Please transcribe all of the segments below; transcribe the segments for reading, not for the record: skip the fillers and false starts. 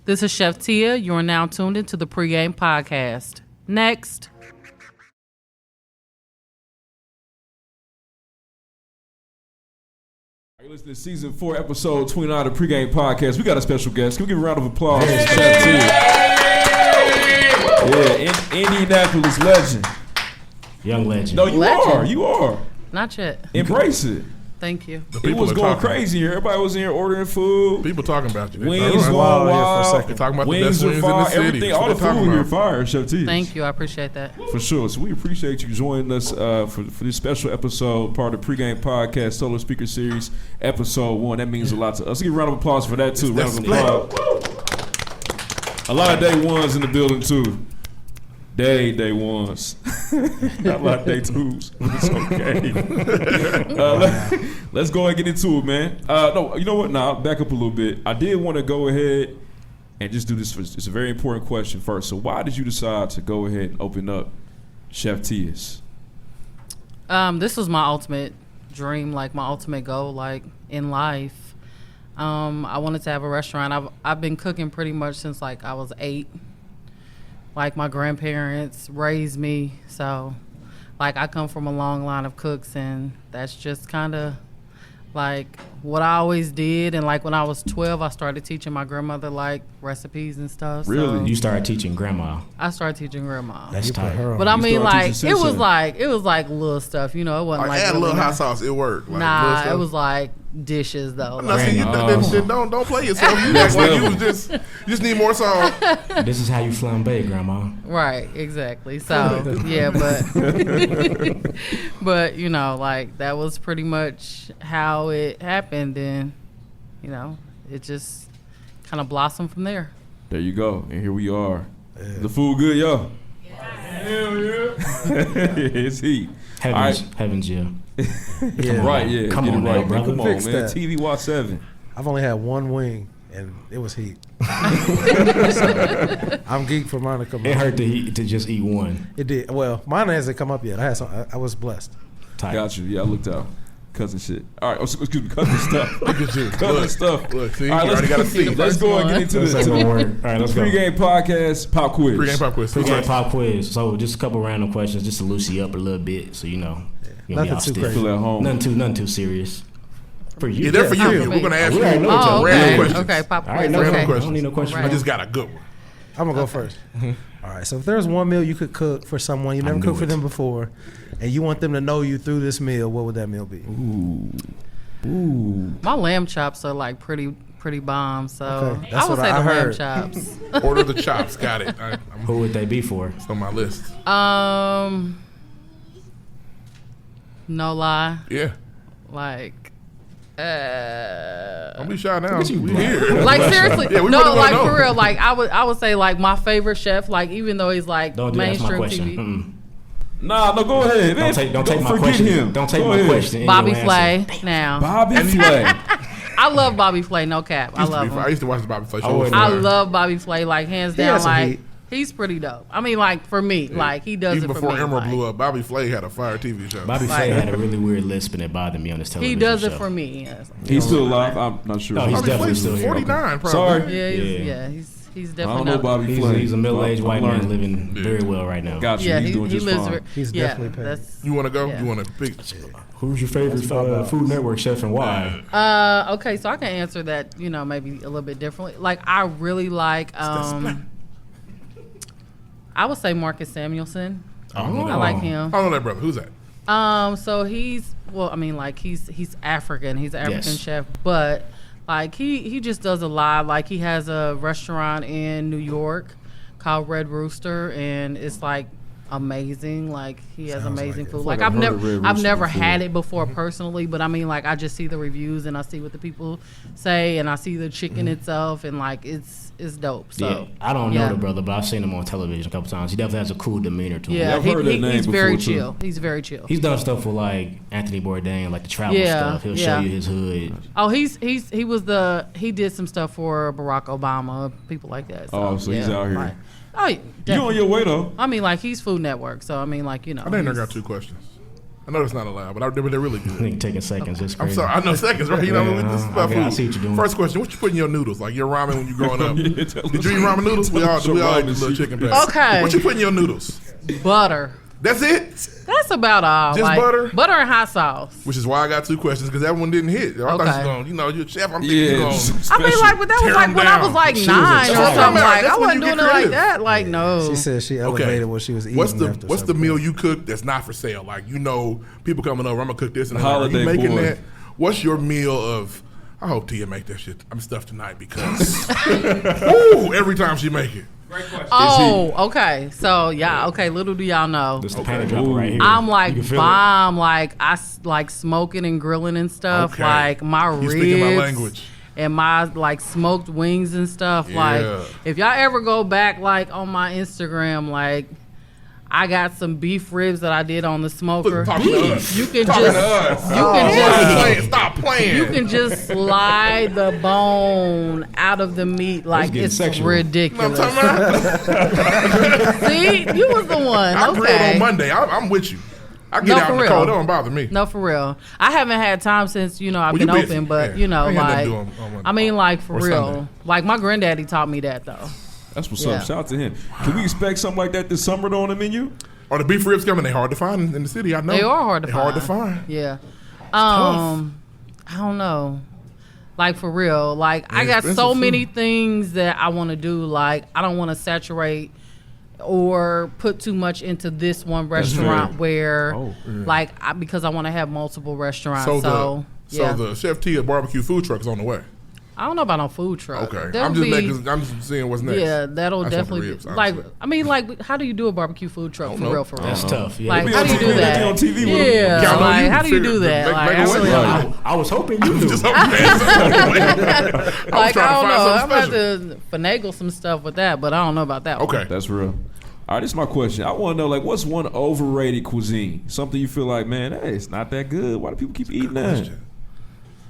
This is Chef Tia. You are now tuned into the PreGame podcast. Next. You're listening to Season 4, Episode 29 of the PreGame podcast. We got a special guest. Can we give a round of applause for Chef Tia? Yeah, Indianapolis legend. Young legend. No, you are. Not yet. Embrace it. Thank you. It was going crazy here. Everybody was in here ordering food. People talking about you. Wings going wild. They're talking about wings the best wings in the city. Everything, all the food here fire, Chef Tia. Thank you. I appreciate that. For sure. So we appreciate you joining us for this special episode, part of the PreGame podcast, Solo Speaker Series, Episode 1. That means a lot to us. Let's give a round of applause for that, too. Round of applause. A lot of day ones in the building, too. Day ones. Not a lot of day twos. It's okay. Let's go and get into it, man. No, you know what? Now, back up a little bit. I did want to go ahead and just do this. It's a very important question first. So why did you decide to go ahead and open up Chef Tia's? This was my ultimate dream, like my ultimate goal, like in life. I wanted to have a restaurant. I've been cooking pretty much since like I was 8. Like my grandparents raised me, so like I come from a long line of cooks, and that's just kind of like what I always did. And like when I was 12, I started teaching my grandmother like recipes and stuff. Really? So You started teaching grandma. I started teaching grandma. That's tight. But I mean, like teaching it was like little stuff, you know. It wasn't like add a really little hot sauce, it worked. Like, nah, it was like dishes though. I'm not saying you don't play yourself. You act like you just need more salt. This is how you flambe, grandma. Right, exactly. So yeah, but you know, like that was pretty much how it happened, and you know, it just kind of blossomed from there. There you go. And here we are. Yeah. The food good, yo? Hell yeah. It's heat. Heavens, yeah. Right, yeah. Come on, right, brother. Come on, Fix man. that. TV Watch 7. I've only had one wing, and it was heat. I'm geek for mine to come It up. hurt to just eat one. It did. Well, mine hasn't come up yet. I was blessed. Tight. Got you. Yeah, I looked out. Cousin shit. All right, excuse me, cousin stuff. Look at you. Cousin stuff. Look, see, all right, you already got a seat. Let's go and get into That's this. not gonna work. All right, let's go. Pre-game podcast, pop quiz. Pre-game pop quiz. Pre-game pop quiz. So just a couple random questions just to loosen you up a little bit so you know. You Nothing too crazy. Feel at home. Nothing too serious. For you. Yeah, they're for you. We're going to ask you already know each other. random Okay, questions. okay, pop All right, quiz. no Okay. questions. I don't need no questions. I just got a good one. I'm going to go first. All right. So if there's one meal you could cook for someone you never cooked for them before, and you want them to know you through this meal, what would that meal be? Ooh. My lamb chops are like pretty bomb, so Okay, that's I would what say I the lamb heard. chops. Order the chops. Got it. Who would they be for? It's on my list. No lie, Yeah. like Don't be shy now. We here. like seriously, Yeah, we no, really wanna like know. for real, like I would say like my favorite chef, like even though he's like Don't do that. That's my mainstream question. TV. Nah, no, go ahead. Man. Don't take my forget question. him. Don't take Go my ahead. question. Bobby Your answer. Flay now. Bobby Flay. I love Bobby Flay, no cap. I love I him. used to watch the Bobby Flay I show. wouldn't I know. love Bobby Flay, like hands He down. has some Like heat. he's pretty dope. I mean, like for me, like he does Even it for before me. Emerald like, blew up, Bobby Flay had a fire TV show. Bobby Flay had a really weird lisp and it bothered me on his television he does show. it for me. Yes. He's still alive. I'm not sure. No, he's Bobby definitely Flay's still here. 49, probably. Sorry. Yeah, he's I definitely don't know not. Bobby Flay. He's a middle-aged I'm white man learning. living very well right now. Got you. Yeah, He's doing he just lives. fine. He's definitely paid. That's, You want to go? Yeah. You want to pick? Who's your favorite Food Network chef and why? okay, so I can answer that, you know, maybe a little bit differently. Like I really like I would say Marcus Samuelson. I like him. I don't know that brother. Who's that? So he's he's African. He's an African Yes. chef, but like he just does a lot. Like he has a restaurant in New York called Red Rooster, and it's like amazing. Like he has amazing food. Like I've never had it before personally, but I mean like I just see the reviews and I see what the people say, and I see the chicken itself, and like it's dope. So Yeah, I don't know the brother, but I've seen him on television a couple times. He definitely has a cool demeanor to him. Yeah, I've heard that name he's very before, too. chill. He's very chill. He's done stuff with like Anthony Bourdain, like the travel Yeah, stuff. He'll show you his hood. Oh, he did some stuff for Barack Obama, people like that. Oh, so he's out here. Like, oh, yeah, You on definitely. your way though? I mean, like he's Food Network, so I mean, like you know. I think I he's- got two questions. I know that's not allowed, but they're really good. Nigga taking seconds. It's crazy. I'm sorry. I know seconds, right? You know, this is about food. I see what you're doing. First question: what you put in your noodles? Like your ramen when you growing up? Yeah, Did you eat ramen noodles? We all ate the little chicken pack. Okay. What you put in your noodles? Butter. That's it. That's about all. Just butter? Butter and hot sauce. Which is why I got 2 questions, because that one didn't hit. I thought you was going, you're a chef. I'm thinking you're going. I mean, like, but that was like when I was like 9 or something. Like, I wasn't doing it like that. Like, no. She said she elevated what she was eating. What's the meal you cook that's not for sale? Like, people coming over, I'm going to cook this. And holiday you making boy. that? What's your meal of, I hope Tia make that shit. I'm stuffed tonight because, every time she make it. Great question. Oh, okay. So, yeah, okay, little do y'all know. This the panty dropper right here. I'm like You can feel bomb, like I like smoking and grilling and stuff. Okay. Like my You ribs speaking my language. and my like smoked wings and stuff. Yeah. Like if y'all ever go back like on my Instagram, like I got some beef ribs that I did on the smoker. Look, talking to us. You can Talking just to us. Stop playing. you can just slide the bone out of the meat like getting it's sexual. ridiculous. I'm talking about. See, you was the one. I grilled Okay. on Monday. I'm with you. I get No, out for in the real. cold. It don't bother me. No, for real. I haven't had time since I've Well, been you busy. open, but Yeah. I ain't got nothing like to do on Monday. I mean, like for Or real. Sunday. Like my granddaddy taught me that though. That's what's Yeah. up. Shout out to him. Can we expect something like that this summer though on the menu? Are the beef ribs coming? They hard to find in the city. I know. They are hard to They find. hard to find. Yeah. tough. I don't know. Like for real. Like I got expensive so food. many things that I want to do. Like I don't want to saturate or put too much into this one restaurant where because I want to have multiple restaurants. So the Chef Tia barbecue food truck is on the way. I don't know about no food truck. Okay, There'll I'm just be- I'm just seeing what's next. Yeah, that'll I just want the definitely ribs, like. honestly. I mean, like, how do you do a barbecue food truck for know. real? For real, That's tough. Yeah. Like, Be how on do you TV, do they that? be on TV with them. Yeah, Yeah, I know like, you how do you figure- do that? make- Like, make I a really way. don't know. I was hoping you knew. Just hoping that. Like, I don't know. I'm about special. to finagle some stuff with that, but I don't know about that. Okay. one. That's real. All right, this is my question. I want to know, like, what's one overrated cuisine? Something you feel like, man, hey, it's not that good. Why do people keep eating that? Question.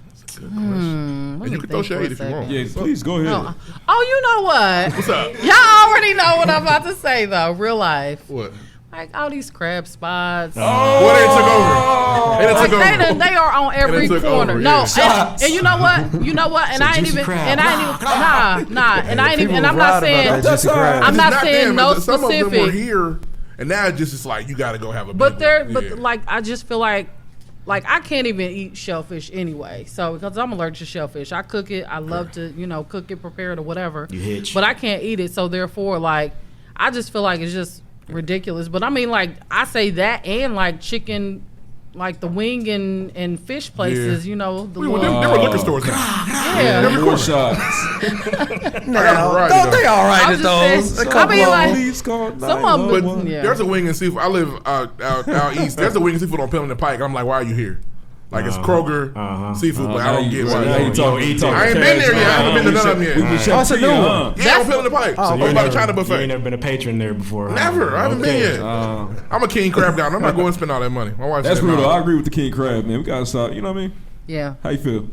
That's a good question. Let And me you can throw think for a shade if you second. want. Yeah, please go ahead. No. Oh, you know what? What's up? Y'all already know what I'm about to say though. Real life, What? like all these crab spots. What they took over? They done Like took over. they are on every took corner. over, No, yeah. and you know what? You know what? And I ain't juicy even. crab. And I ain't even. Nah. And I ain't even. And I'm People not right about saying. that juicy crab. I'm It's not saying them. no Some of them were specific. here, and now it's just like you got to go have a. But big one. but Yeah. like I just feel like I can't even eat shellfish anyway. So because I'm allergic to shellfish, I cook it. I love to cook it, prepare it, or whatever. You hitch. But I can't eat it. So therefore, like I just feel like it's just ridiculous. But I mean, like I say that and like chicken. Like the wing and fish places, Yeah. the There were little, liquor stores now. yeah. More shots. Now, variety, don't though. they all right I'm at just those? saying- A I couple mean, of like- them. Please call Some of 911. them, yeah. There's a wing and seafood. I live out east. There's a wing and seafood on Pelham and Pike. I'm like, why are you here? Like it's Kroger seafood, but I don't get why. Now you talking. I ain't been there yet. I haven't been to none of them yet. We can Oh, check it's a for new you, one. huh? Yeah, on Pelham and Pike. Oh, Over by the China You ain't buffet. never been a patron there before. Huh? Never. I haven't been yet. Uh, I'm a king crab guy. I'm not going to spend all that money. My wife That's said real though. no. I agree with the king crab, man. We gotta stop. You know what I mean? Yeah. How you feel?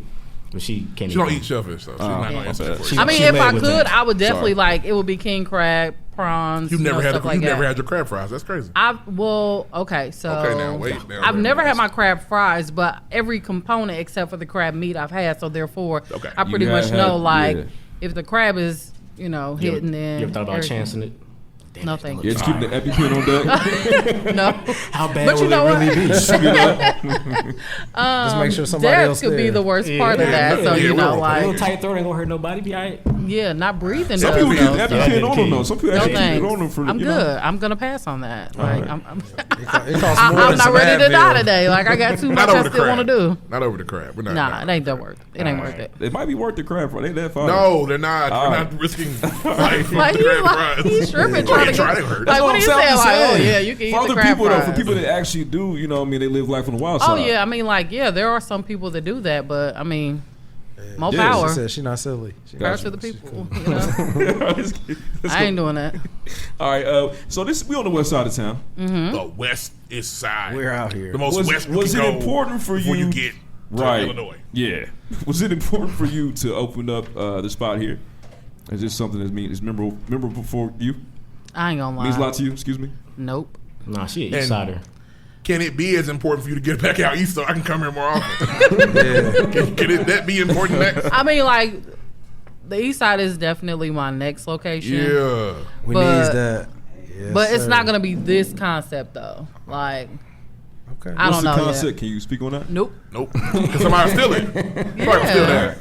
But she can't. She don't eat shellfish, though. She's not going to answer that for you. I mean, She if led I with could, that. I would definitely Sorry. it would be king crab, prawns. You've never had stuff like you've that. never had your crab fries. That's crazy. Okay, so Okay, now wait. Now, I've wait, never wait. had my crab fries, but every component except for the crab meat I've had. So therefore, Okay. I pretty You much have know had- like yeah. if the crab is hitting in. You ever thought about everything. chancing it? No, thank Yeah, you. just keep the EpiPen on deck. No, How bad but you will know it what? really be? Just make sure somebody Death else could be there. the worst part of that. So yeah, we're A little like, tight throat ain't gonna hurt nobody. Be alright. yeah, not breathing. Some does, people though. get Yeah, EpiPen on them key. though. Some people No actually keep it thanks. on them for. I'm you good. know. I'm gonna pass on that. Like, right. It costs more I'm than not some ready to die Advil. today. Like I got too much Not I over the still want to crab. do. Not over the crab. We're not. Nah, it ain't that worth. It ain't worth it. It might be worth the crab fry. They that fire. No, they're not. All We're right. not risking life. Like with the crab fries. he's stripping Go trying ahead, to try get. it. Hurt. Like what are you saying? Like oh yeah, you can eat for the other crab people though, for fries. people that actually do, they live life on the wild Oh side. yeah, I mean like there are some people that do that, but I mean more Yeah, power. She said she's not silly. Power Gotcha. to the people. Let's I ain't doing that. All right, so we on the west side of town. The west is side. We're out here. The most west. Was you it can go important for before you? you get to Right. Illinois? Yeah. Was it important for you to open up the spot here? Is this something that is memorable for you? I ain't gonna lie. Means a lot to you. Excuse me. Nope. Nah, she an And- east sider. can it be as important for you to get back out east so I can come here more often? Can that be important next? I mean, like, the east side is definitely my next location. Yeah. We need that. Yes, but it's sir. not going to be this concept, though. Like, Okay. I don't know What's the concept? yet. Can you speak on that? Nope. Because somebody steal it. Somebody steal that.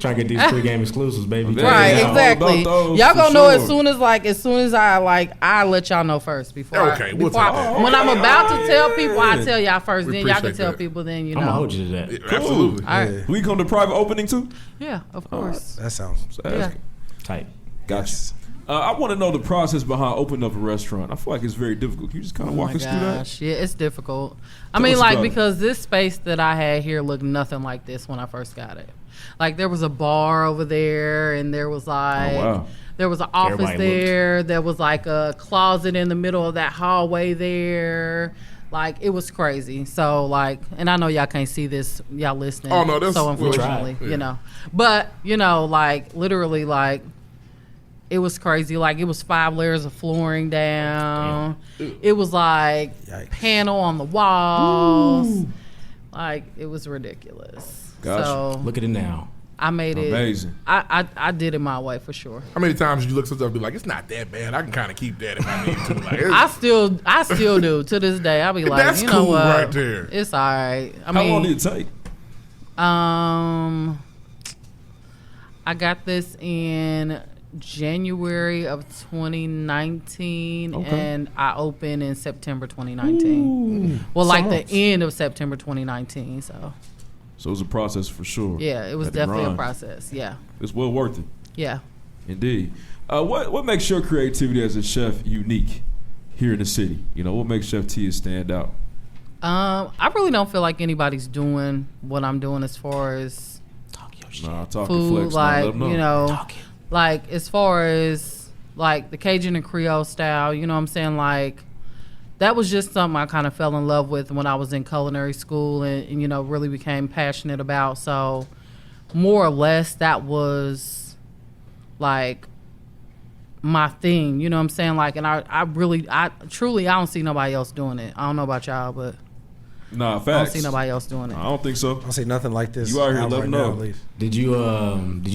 Trying to get these PreGame exclusives, baby. Right, Yeah, exactly. those Y'all for gonna know sure. as soon as I let y'all know first before. Okay, we'll take that. When I'm about to tell people, I tell y'all first. We then y'all can appreciate tell that. people. Then you I'm gonna know. hold you to that. Yeah, absolutely. All right. We come to private opening too? Yeah, of course. That sounds. Yeah. Tight. Gotcha. I want to know the process behind opening up a restaurant. I feel like it's very difficult. Can you just kind of Oh walk my us through that? gosh, yeah, it's difficult. I Tell mean, us like about it. because this space that I had here looked nothing like this when I first got it. Like there was a bar over there, and there was like wow. there was an office Everybody there. There was like a closet in the middle of that hallway there. Like it was crazy. So like, and I know y'all can't see this, y'all listening. Oh, no, that's- so we'll try. unfortunately, Yeah. you know. But you know, like literally, like it was crazy. Like it was 5 layers of flooring down. It was like Yikes. panel on the walls. Like it was ridiculous. Gotcha. So Look at it now. I made it. Amazing. I did it my way for sure. How many times did you look at something and be like, it's not that bad. I can kind of keep that if I need to. Like, I still do to this day. I'll be like, That's you know cool what? right there. It's all right. I How mean, long did it take? I got this in January of 2019, Okay. and I opened in September 2019. Well, like the end of September 2019. So So it was a process for sure. yeah, it was Had to definitely a grind. process. Yeah, It's well worth it. yeah. Indeed. What makes your creativity as a chef unique here in the city? You know, what makes Chef T stand out? I really don't feel like anybody's doing what I'm doing as far as Nah, talking food, flex. like let 'em know. you know, like as far as like the Cajun and Creole style. You know what I'm saying? Like that was just something I kind of fell in love with when I was in culinary school, and you know really became passionate about. So more or less that was like my thing. You know what I'm saying? Like, and I truly I don't see nobody else doing it. I don't know about y'all, but Nah, I don't facts. see nobody else doing it. I don't think so. I don't see nothing like this. You out here, out let right them now, know. at least. Did you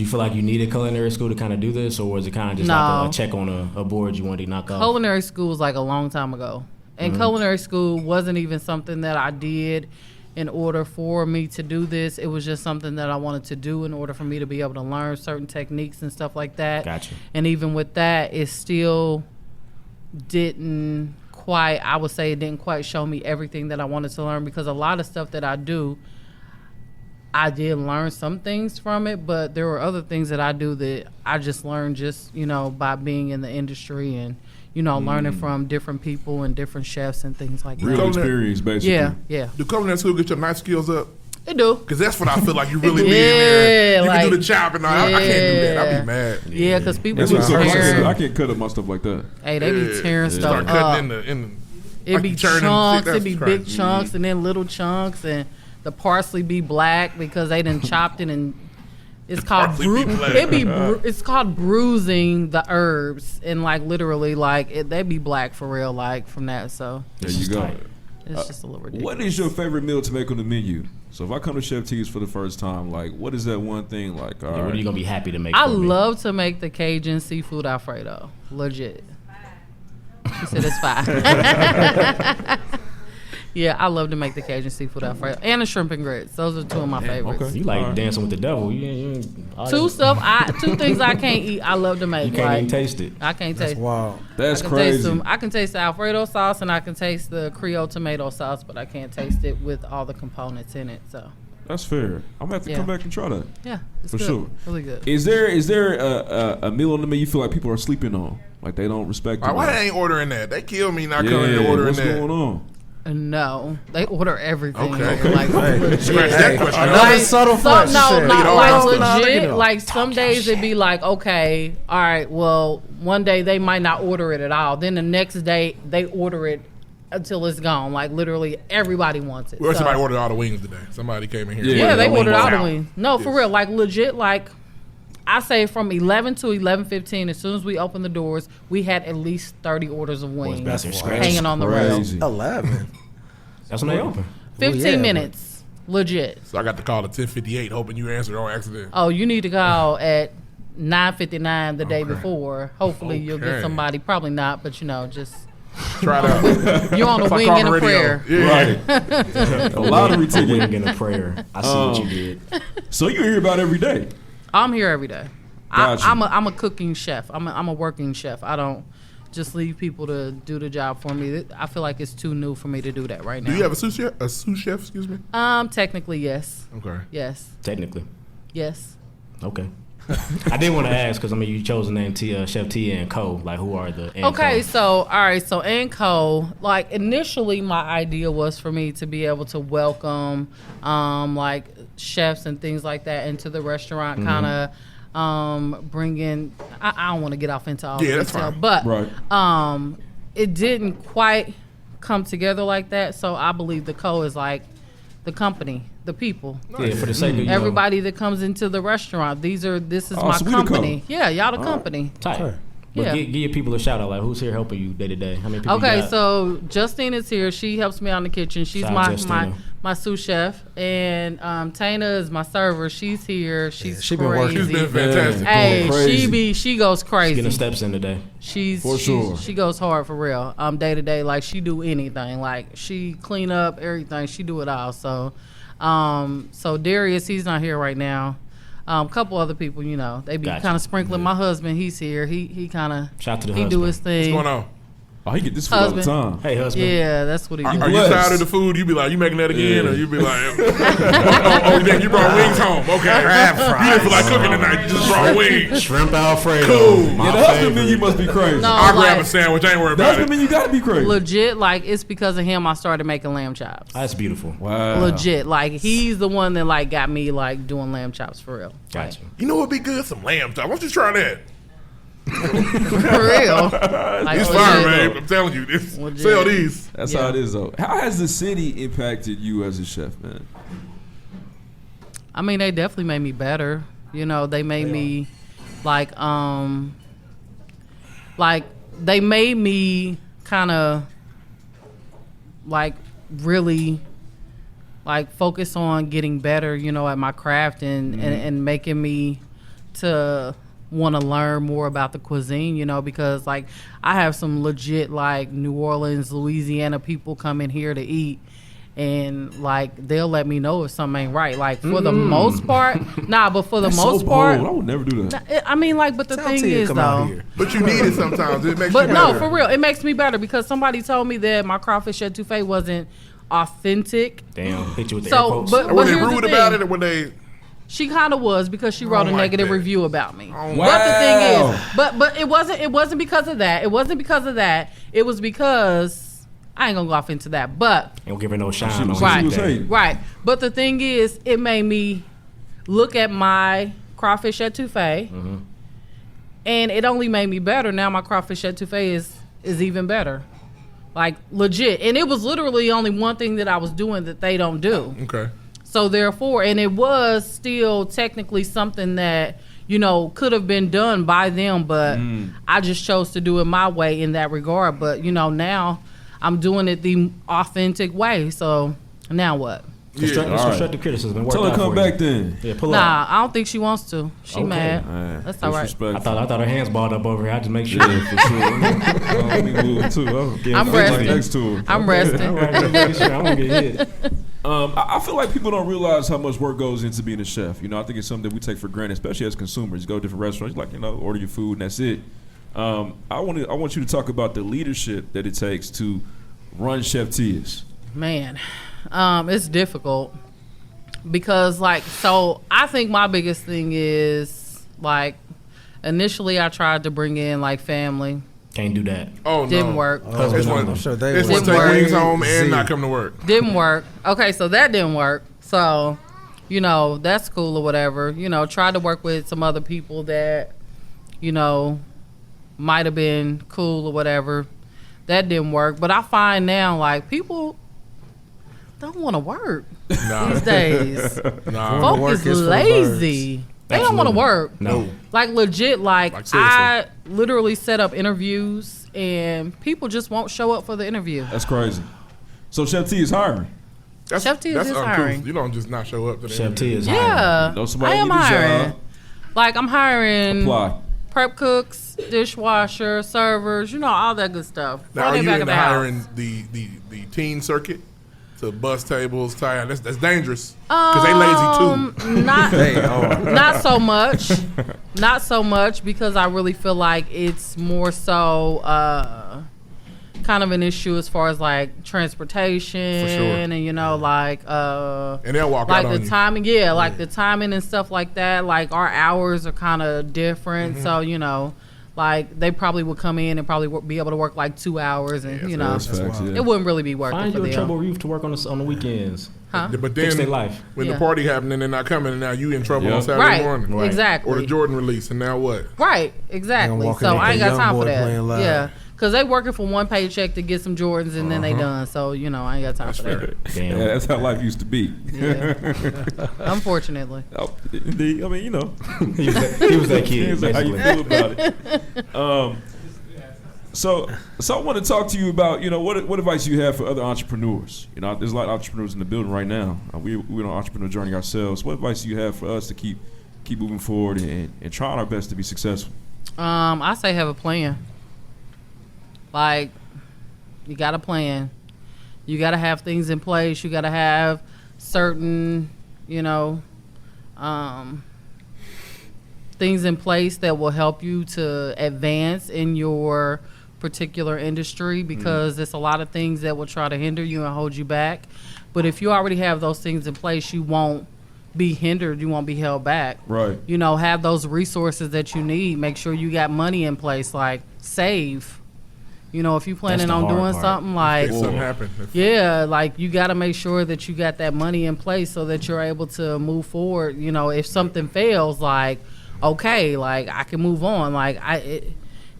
feel like you needed culinary school to kind of do this, or was it kind of just No. like a check on a board you wanted to knock off? Culinary school was like a long time ago. And culinary school wasn't even something that I did in order for me to do this. It was just something that I wanted to do in order for me to be able to learn certain techniques and stuff like that. Gotcha. And even with that, it still didn't quite, I would say it didn't quite show me everything that I wanted to learn, because a lot of stuff that I do, I did learn some things from it, but there were other things that I do that I just learned just, you know, by being in the industry and, you know, learning from different people and different chefs and things like Real that. experience, basically. Yeah, yeah. Do culinary school get your knife skills up? It do. Because that's what I feel like you really need in there. Yeah, You can do like- the chop and all. I can't do that. I'd be mad. Yeah, because people That's be what so tearing. I can't cut up my stuff like that. Hey, they be tearing Start stuff cutting up. in the It like be you churning chunks, shit, it be that's big crazy. chunks, and then little chunks, and the parsley be black because they done chopped it, and it's called Parsley be black. it's called bruising the herbs, and like literally like they be black for real, like from that. So There you go. tight. it's just a little ridiculous. What is your favorite meal to make on the menu? So if I come to Chef T's for the first time, like, what is that one thing? Like, all Yeah, what are right. you gonna be happy to make? I for me? love to make the Cajun seafood Alfredo. Legit. She said it's fine. Yeah, I love to make the Cajun seafood Alfredo and the shrimp and grits. Those are two of my favorites. okay. You like All right. dancing with the devil? All Two that- two things I can't eat. I love to make. You can't like, even taste it. I can't That's taste. wild. That's I can taste crazy. I can taste the Alfredo sauce and I can taste the Creole tomato sauce, but I can't taste it with all the components in it. So That's fair. I'm gonna have to Yeah. come back and try that. yeah, it's For good. sure. Really good. Is there a meal on the menu you feel like people are sleeping on? Like they don't respect it? Why they ain't ordering that? They kill me not yeah, coming and ordering what's that. going on? No, they order everything. Okay. Like, legit. Scratch that question. Another out. subtle flex. No, you said. not all like that stuff. legit. Like some days it'd be like, okay, all right, well, one day they might not order it at all. Then the next day they order it until it's gone. Like literally everybody wants it. Well, So- somebody ordered all the wings today. Somebody came in here. Yeah, Yeah, they the ordered wings all the out. wings. No, for Yes. real. Like legit, like I say from 11 to 11:15, as soon as we opened the doors, we had at least 30 orders of wings that's scratch. hanging on the rail. Crazy. 11. That's when they open. 15 minutes. Legit. So I got to call at 10:58, hoping you answered on accident. Oh, you need to call at 9:59 the day before. Hopefully you'll get somebody. Probably not, but just try it out. You're on a wing and a prayer. Yeah. Right. A lottery ticket. Wing and a prayer. I see what you did. So you hear about it every day? I'm here every day. Gotcha. I'm a cooking chef. I'm a working chef. I don't just leave people to do the job for me. I feel like it's too new for me to do that right now. Do you have a sous chef? Excuse me. Technically, yes. Okay. Yes. Technically. Yes. Okay. I did want to ask because you chose the name Chef T and Co. Like, who are the? Okay, so all right, so and Co. Like initially, my idea was for me to be able to welcome, like chefs and things like that into the restaurant, kind of bring in. I don't want to get off into all the detail, but it didn't quite come together like that. So I believe the Co. is like the company. The people, yeah, for the sake of everybody that comes into the restaurant. This is my company. Yeah, y'all the company. Tight. Sure. But give your people a shout out. Like, who's here helping you day to day? How many people? Okay, so Justine is here. She helps me out in the kitchen. She's my sous chef, and Tana is my server. She's here. She's she crazy. Been working. She's been fantastic. Hey, she goes crazy. She's getting steps in today. She goes hard for real. Day to day, like she do anything. Like she clean up everything. She do it all. So Darius, he's not here right now. A couple other people, they be kind of sprinkling. My husband, he's here. He kind of do his thing. What's going on? Oh, he get this food all the time. Hey, husband. Yeah, that's what he do. Are you tired of the food? You be like, you making that again? Or you be like, oh, you brought wings home. Okay. You didn't feel like cooking tonight. You just brought wings. Shrimp Alfredo. Cool. Yeah, the husband menu must be crazy. No, I'll grab a sandwich. I ain't worried about it. The husband menu got to be crazy. Legit, like, it's because of him I started making lamb chops. That's beautiful. Wow. Legit. Like, he's the one that, like, got me, like, doing lamb chops for real. Gotcha. You know what would be good? Some lamb chops. Why don't you try that? For real. Like, it's fire, man. I'm telling you. Sell these. That's how it is, though. How has the city impacted you as a chef, man? I mean, they definitely made me better. They made me, they made me kind of, really, focus on getting better, at my craft and making me to want to learn more about the cuisine, because I have some legit New Orleans, Louisiana people come in here to eat, and they'll let me know if something ain't right. For the most part, but for the most part, I would never do that. I mean, but the thing is though, but you need it sometimes. It makes you better. But no, for real, it makes me better because somebody told me that my crawfish etouffee wasn't authentic. Damn, hit you with the air quotes. But were they rude about it, or when they? She kind of was because she wrote a negative review about me. Wow. But the thing is, but it wasn't because of that. It wasn't because of that. It was because I ain't gonna go off into that. But don't give her no shine. Right. But the thing is, it made me look at my crawfish etouffee, and it only made me better. Now my crawfish etouffee is even better, legit. And it was literally only one thing that I was doing that they don't do. Okay. So therefore, and it was still technically something that, could have been done by them, but I just chose to do it my way in that regard. But, now I'm doing it the authentic way. So now what? Constructive criticism. Tell her come back then. Yeah, pull up. I don't think she wants to. She mad. That's all right. I thought her hands balled up over here. I just make sure. Yeah, for sure. Let me move too. I'm resting. Next to her. I'm resting. I'm gonna get hit. I feel like people don't realize how much work goes into being a chef. I think it's something that we take for granted, especially as consumers. You go to different restaurants, order your food and that's it. I want you to talk about the leadership that it takes to run Chef T's. Man, it's difficult because so I think my biggest thing is initially I tried to bring in family. Can't do that. Oh, no. Didn't work. It's one to take wings home and not come to work. Didn't work. Okay, so that didn't work. So, that's cool or whatever. Tried to work with some other people that, might have been cool or whatever. That didn't work. But I find now, people don't want to work these days. Folk is lazy. They don't want to work. No. Legit, I literally set up interviews and people just won't show up for the interview. That's crazy. So Chef T is hiring. Chef T is hiring. You don't just not show up to the Chef T interview. is Yeah, hiring. I am hiring. Like I'm hiring Apply. prep cooks, dishwasher, servers, all that good stuff. Now, are Right you back into of the hiring house. the teen circuit to bust tables, tie? That's dangerous because they lazy too. Not so much. Not so much because I really feel like it's more so kind of an issue as far as like transportation For sure. and and they'll walk like out the on you. timing, like the timing and stuff like that. Like our hours are kind of different, so like they probably would come in and probably be able to work like 2 hours, and That's facts, yeah. it wouldn't really be worth Find it for you a them. trouble roof to work on the weekends. Huh? But Fix then their life. when Yeah. the party happening, they're not coming, and now you in trouble Yep. on Saturday Right, morning. Right. exactly. Or the Jordan release, and now what? Right, They exactly. gonna walk So in I ain't with got a time young for boy that. playing loud. Yeah, because they working for one paycheck to get some Jordans and then they done. So I ain't got time for that. Damn. Yeah, that's how life used to be. Yeah. Unfortunately. Oh, indeed. I mean, He was that kid, Depends on how you basically. feel about it. So I want to talk to you about, what advice you have for other entrepreneurs. There's a lot of entrepreneurs in the building right now. We're on an entrepreneur journey ourselves. What advice do you have for us to keep moving forward and trying our best to be successful? I say have a plan. Like, you got a plan. You got to have things in place. You got to have certain, things in place that will help you to advance in your particular industry, because there's a lot of things that will try to hinder you and hold you back. But if you already have those things in place, you won't be hindered. You won't be held back. Right. Have those resources that you need. Make sure you got money in place, like save. If you're planning the on hard doing part. something If like, something happen. like you got to make sure that you got that money in place so that you're able to move forward. If something fails, like, okay, like I can move on. Like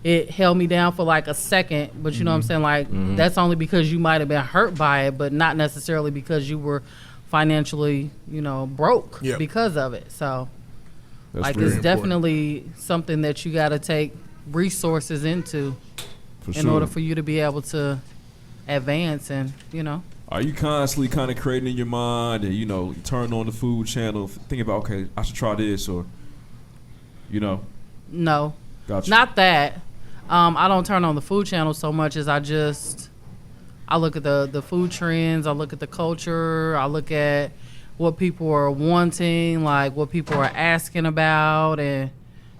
it held me down for like a second, but you know what I'm saying? Like that's only because you might have been hurt by it, but not necessarily because you were financially, broke Yep. because of it. So That's like very it's important. definitely something that you got to take resources into for in sure. order for you to be able to advance and, Are you constantly kind of creating in your mind and, you turn on the food channel, thinking about, okay, I should try this or, no. Gotcha. Not that. I don't turn on the food channel so much as I look at the food trends. I look at the culture. I look at what people are wanting, like what people are asking about, and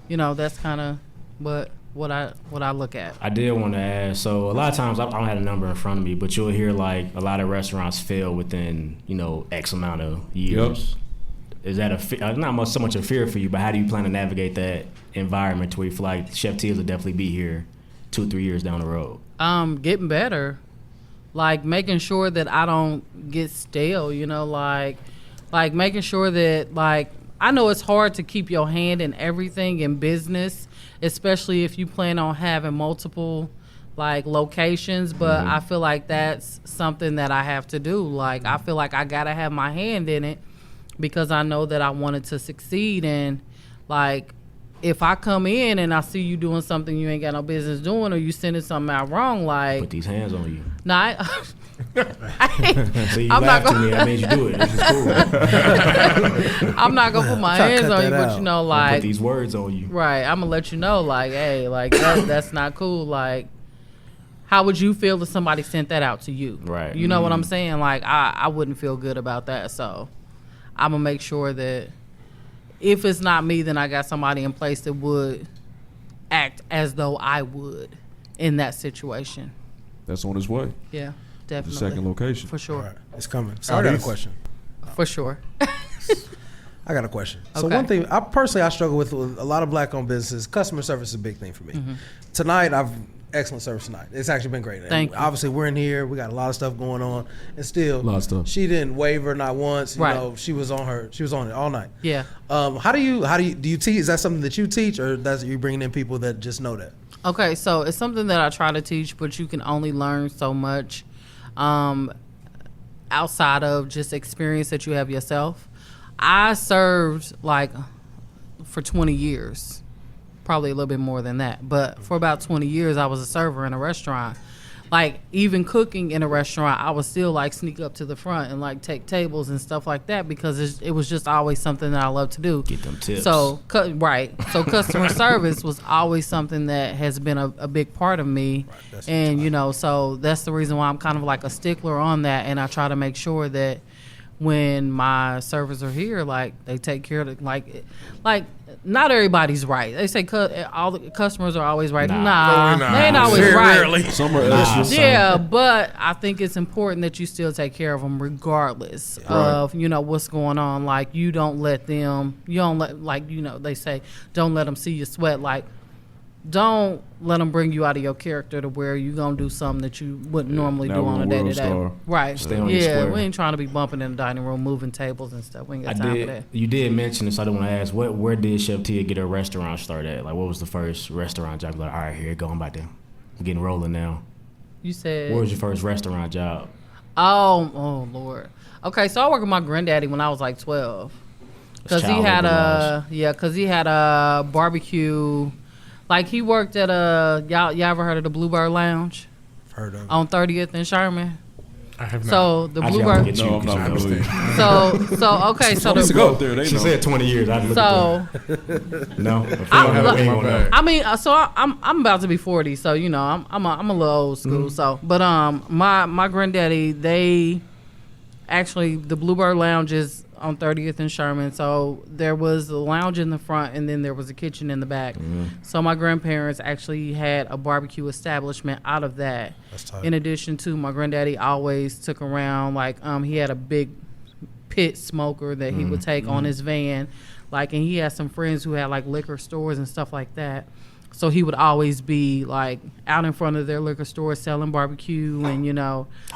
that's kind of what I look at. I did want to ask. So a lot of times I don't have a number in front of me, but you'll hear like a lot of restaurants fail within X amount of years. Yep. Is that not so much a fear for you, but how do you plan to navigate that environment to where you feel like Chef T's will definitely be here 2-3 years down the road? Getting better, like making sure that I don't get stale. Like making sure that like I know it's hard to keep your hand in everything in business, especially if you plan on having multiple like locations, but I feel like that's something that I have to do. Like I feel like I gotta have my hand in it because I know that I wanted to succeed. And like if I come in and I see you doing something you ain't got no business doing, or you sending something out wrong, like Put these hands on you. nah, So you I'm not laughed at me. I made you do it. This is cool. I'm not gonna put my Try to hands cut on you, that but out. Put like these words on you. right, I'm gonna let you know, like, hey, like that's not cool. Like, how would you feel if somebody sent that out to you? Right. You know what I'm saying? Like, I wouldn't feel good about that. So I'm gonna make sure that if it's not me, then I got somebody in place that would act as though I would in that situation. That's on its way. Yeah, The definitely. second location. For sure. All right, it's coming. So I got a question. For sure. I got a question. So Okay. one thing, I struggle with a lot of black-owned businesses. Customer service is a big thing for me. Mm-hmm. Tonight, excellent service tonight. It's actually been great. Thank you. Obviously, we're in here. We got a lot of stuff going on, and still, A lot of stuff. she didn't waver not once. Right. She was on it all night. Yeah. How do you teach? Is that something that you teach, or that's you bringing in people that just know that? Okay, so it's something that I try to teach, but you can only learn so much outside of just experience that you have yourself. I served like for 20 years, probably a little bit more than that, but for about 20 years I was a server in a restaurant. like even cooking in a restaurant, I would still like sneak up to the front and like take tables and stuff like that because it was just always something that I love to do. Get them tips. So so customer service was always something that has been a big part of me, and so that's the reason why I'm kind of like a stickler on that, and I try to make sure that when my servers are here, like they take care of like not everybody's right. They say all the customers are always right. Nah, they ain't always right. Rarely. Some are extra. Yeah, but I think it's important that you still take care of them regardless of what's going on. Like you don't let them. You don't let they say don't let them see you sweat. Like don't let them bring you out of your character to where you gonna do something that you wouldn't normally do on a day to day. Right. Stay on your square. We ain't trying to be bumping in the dining room, moving tables and stuff. We ain't got time for that. You did mention this. I don't want to ask. Where did Chef Tia get her restaurant start at? Like, what was the first restaurant job? Like, all right, here you go. I'm getting rolling now. You said. Where was your first restaurant job? Oh Lord. Okay, so I worked with my granddaddy when I was like 12. Because he had a barbecue. Like he worked at y'all ever heard of the Bluebird Lounge? Heard of it. On 30th and Sherman. I have not. So the Bluebird. No, I'm not familiar. So okay, so Used to go up there. They She know. said 20 years. I'd look so at no. I mean, so I'm about to be 40, so I'm a little old school. So, but my granddaddy, they actually the Bluebird Lounge is on 30th and Sherman. So there was a lounge in the front and then there was a kitchen in the back. So my grandparents actually had a barbecue establishment out of that. That's tight. In addition to my granddaddy always took around like he had a big pit smoker that he would take on his van, like, and he had some friends who had like liquor stores and stuff like that. So he would always be like out in front of their liquor store selling barbecue and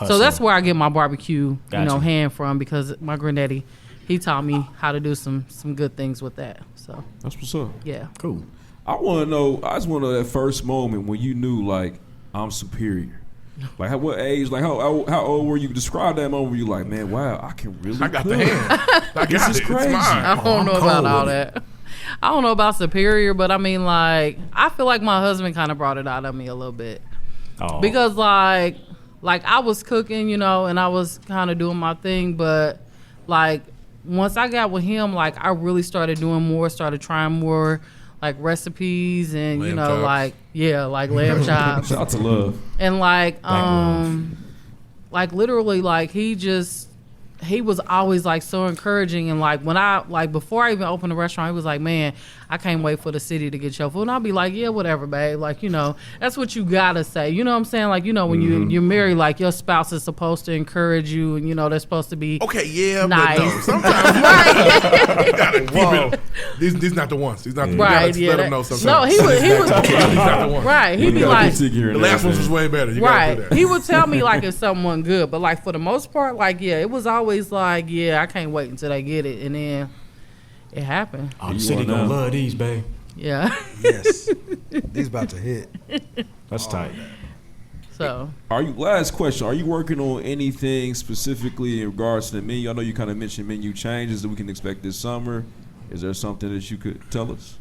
so that's where I get my barbecue hand from, because my granddaddy, he taught me how to do some good things with that. So That's what's up. yeah. Cool. I just want to know that first moment when you knew, like, I'm superior. Like, what age? Like, how old were you? Describe that moment where you like, man, wow, I can really I got cook. the hand. I This got is it. crazy. It's mine. I don't know about all that. I don't know about superior, but I mean, like, I feel like my husband kind of brought it out of me a little bit. Oh. Because, like I was cooking, and I was kind of doing my thing, but, like, once I got with him, like, I really started trying more, like, recipes and, Lamb chops. like lamb chops. Shout out to Love. And, like, literally, like, he was always like so encouraging, and like when before I even opened the restaurant, he was like, man, I can't wait for the city to get your food. And I'll be like, yeah, whatever, babe. Like, that's what you gotta say. You know what I'm saying? Like, when you're married, like your spouse is supposed to encourage you, and they're supposed to be Okay, yeah, nice. but no. Sometimes you gotta keep it. These not the ones. These not the ones. Right, You yeah. gotta let them know sometimes. No, he was These not the ones. right. He'd be You gotta like, keep here The and last there, ones was man. way better. You gotta do right. that. He would tell me like if something wasn't good, but like for the most part, like it was always like, yeah, I can't wait until they get it, and then it happened. Oh, the You city want gonna now? love these, babe. Yeah. Yes. These about to hit. That's tight. So Last question, are you working on anything specifically in regards to the menu? I know you kind of mentioned menu changes that we can expect this summer. Is there something that you could tell us?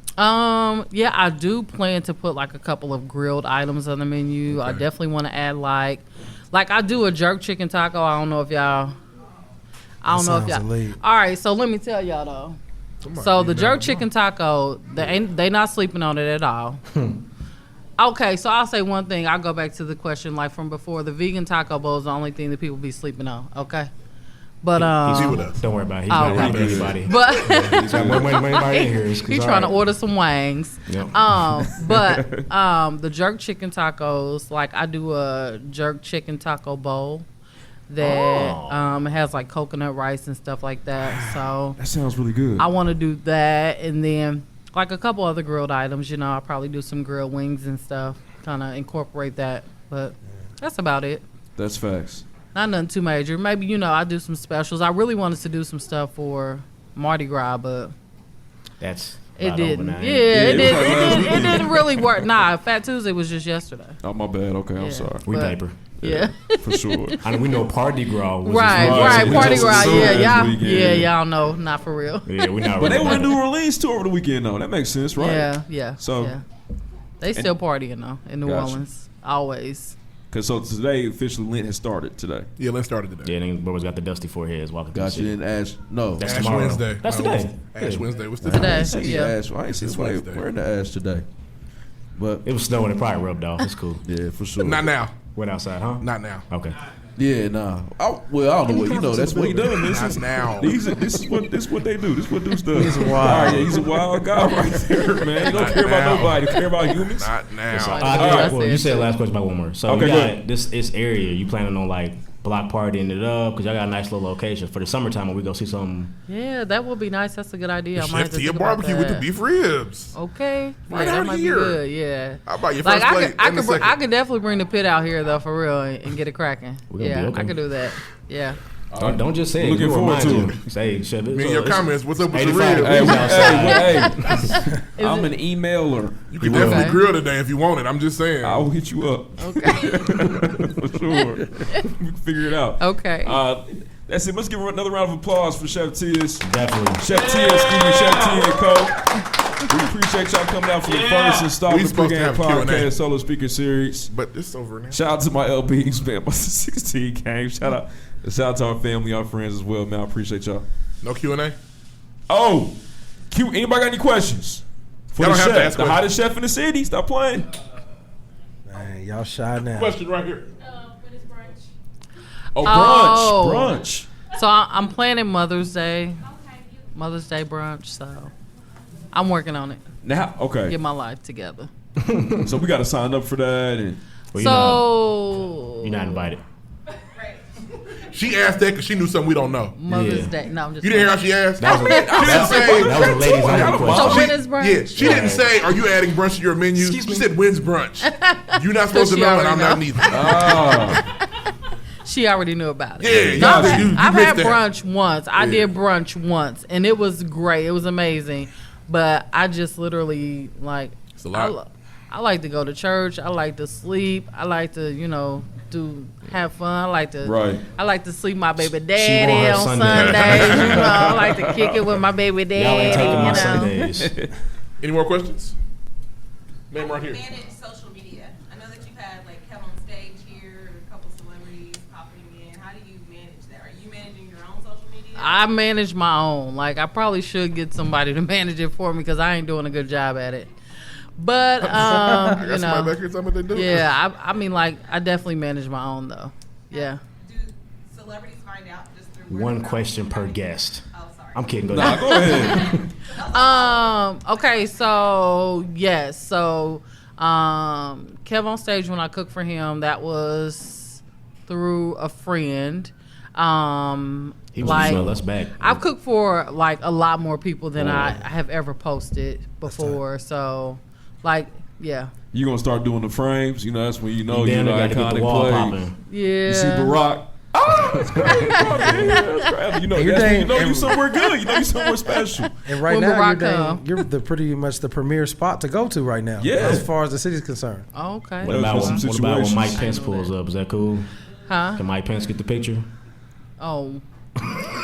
yeah, I do plan to put like a couple of grilled items on the menu. I definitely want to add like I do a jerk chicken taco. I don't know if y'all. Elite. All right, so let me tell y'all though. So the jerk chicken taco, they not sleeping on it at all. Okay, so I'll say one thing. I'll go back to the question like from before. The vegan taco bowl is the only thing that people be sleeping on. Okay, but He's with us. Don't worry about it. He's Oh, not okay. like anybody. but He's like, when anybody in here, it's he's all trying to right. order some wangs. Yep. But the jerk chicken tacos, like I do a jerk chicken taco bowl that has like coconut rice and stuff like that. So That sounds really good. I want to do that, and then like a couple other grilled items. I'll probably do some grilled wings and stuff, kind of incorporate that. But that's about it. That's facts. Not nothing too major. Maybe I do some specials. I really wanted to do some stuff for Mardi Gras, but That's it about over didn't. now, Yeah, ain't it? it didn't really work. Nah, Fat Tuesday was just yesterday. Oh, my bad. Okay, I'm Yeah. sorry. We But- paper. Yeah. For sure. I mean, we know Party Gras was Right, this right. weekend. Party just Gras. assumed Yeah, this y'all. weekend. Yeah, y'all know. Not for real. Yeah, we not. But they really went to about New Orleans tour over the weekend, though. That makes sense, right? Yeah. So- yeah. They still partying though in New Gotcha. Orleans. Always. Because so today, officially, Lent has started today. Yeah, Lent started today. Yeah, then boys got the dusty foreheads walking through the Gotcha. city. And Ash, no. That's Ash tomorrow. Wednesday. That's today. Ash Wednesday. What's the Today. I ain't seen Yeah. Ash. I ain't seen It's somebody Wednesday. wearing the Ash today. But It was snowing. It probably rubbed off. It's cool. yeah, for sure. Not now. Went outside, huh? Not now. Okay. Yeah, nah. I don't know what you know. That's what he done. This Not is now. This is what they do. This is what Deuce does. He's wild. All right, yeah, he's a wild guy right there, man. He don't Not care about now. nobody. He care about humans. Not now. That's Well, it. you said last question about one more. So Okay, you go got ahead. this area. You planning on like block partying it up because y'all got a nice little location for the summertime when we go see something. Yeah, that would be nice. That's a good idea. I might have Chef to Tia think about barbecue with the that. beef ribs. Okay. Right Yeah, out that might here. be good. Yeah. How about your Like first plate and the second? I could definitely bring the pit out here though for real and get it cracking. We gonna Yeah, be okay. I could do that. Yeah. Don't just say it. Looking You forward remind to you. Say, Chef, Me in your comments, what's up with the 85. ribs? Hey, I'm an emailer. You can definitely Okay. grill today if you want it. I'm just saying. I'll hit you up Okay. for sure. We can figure it out. Okay. That's it. Let's give another round of applause for Chef Tia's. Definitely. Chef Tia, excuse me, Chef Tia and Co. We appreciate y'all coming out for the first installment We of supposed to PreGame have a Q&A. Podcast Solo Speaker Series. But it's over now. Shout out to my LBs, man. My 16 gang. Shout out to our family, our friends as well, man. I appreciate y'all. No Q&A? Oh, anybody got any questions? For Y'all the don't have to chef, ask the questions. hottest chef in the city. Stop playing. Man, y'all shy now. Question right here. When is brunch? Oh, Oh. brunch. So I'm planning Mother's Day. Okay. Mother's Day brunch. So I'm working on it. Now, okay. Get my life together. So we got to sign up for that. And Well, So you're not invited. She asked that because she knew something we don't know. Mother's Yeah. Day. No, I'm just. You didn't hear how she asked? That was a, She didn't say. that was a ladies only So question. when is brunch? Yeah, she didn't say, "Are you adding brunch to your menu?" She said, "When's brunch?" You're not supposed to she know, and already I'm not know. neither. oh, She already knew about it. Yeah, No, yeah, you I've missed had that. brunch once. I Yeah. did brunch once, and it was great. It was amazing. But I just literally like. It's a lot. I like to go to church. I like to sleep. I like to, have fun. I like to. Right. I like to sleep my baby want daddy her on Sunday. Sundays. I like to kick it with my baby daddy. Y'all ain't taking my you know. Sundays. Any more questions? Ma'am, right here. Manage social media. I know that you've had like Kev on stage here, a couple celebrities popping in. How do you manage that? Are you managing your own social media? I manage my own. Like I probably should get somebody to manage it for me because I ain't doing a good job at it. But I got you somebody know, back here tell me what they do. yeah. I mean, like I definitely manage my own though. Yeah. Do celebrities find out just through word One of mouth? question per guest. Oh, sorry. I'm kidding. Go nah, ahead. go ahead. Okay. So yes. So Kev on stage when I cooked for him, that was through a friend. He was Like, smell us back. I've cooked for like a lot more people than I have ever posted before. So, like, yeah, You gonna start doing the frames? You know, that's when you know Then you're they the got to get the iconic wall play. popping. yeah. You see Barack. Oh, that's great. That's great. You know, You're that's when you dang- know you somewhere good. You know you somewhere special. And right When now, Barack come. you're the pretty much the premier spot to go to right now. Yeah. As far as the city's concerned. Oh, okay. What about, Some what about when situations. Mike Pence I know pulls that. up? Is that cool? Huh? Can Mike Pence get the picture? Oh,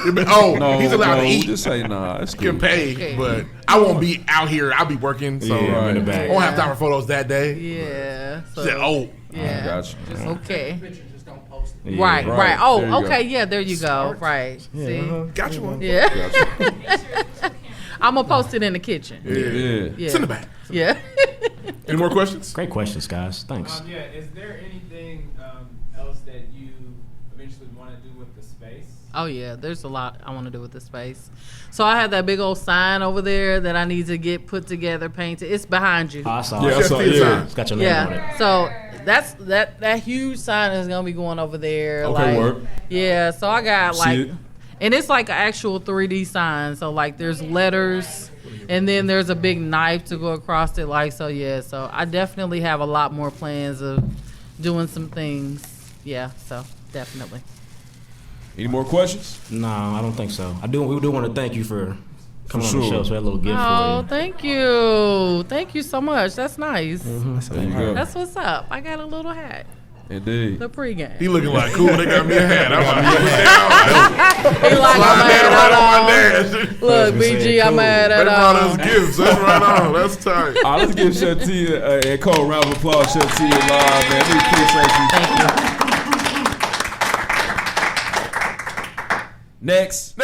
No, he's allowed no, to eat. Just say nah. It's Can cool. pay, Okay. but I won't be out here. I'll be working, so Yeah, right. in the I back. won't have time for photos that day. yeah. So, She said, "Oh, yeah. Gotcha. Okay. Yeah. Right, Right. right. Oh, There you go. okay. Yeah, there you go. Right. See? got you one." Yeah. Gotcha. I'm going to post it in the kitchen. Yeah. Yeah. It's in the back. Yeah. Any more questions? Great questions, guys. Thanks. Yeah, is there anything else that you eventually want to do with the space? Oh yeah, there's a lot I want to do with the space. So I have that big old sign over there that I need to get put together, painted. It's behind you. I saw Yeah, it. I saw- Chef Tia's yeah. sign. It's got your name on it. Yeah. So that's that huge sign is gonna be going over there. Okay, like, work. Yeah. So I got See like, it? and it's like an actual 3D sign. So like there's letters, and then there's a big knife to go across it. Like so, yeah. So I definitely have a lot more plans of doing some things. Yeah. So definitely. Any more questions? No, I don't think so. We do want to thank you for coming For on the sure. show. So we had a little gift Oh, for you. thank you. Thank you so much. That's nice. There you go. That's what's up. I got a little hat. Indeed. The pregame. He looking like cool. They got me a hat. I'm about to put it down. He like Slide my that at on my all. dash. Look, BG, I'm mad They at brought all. us gifts. That's right on. That's tight. All right, let's give Shantia a cold round of applause. Shantia live, man. We appreciate you. Thank you. Next.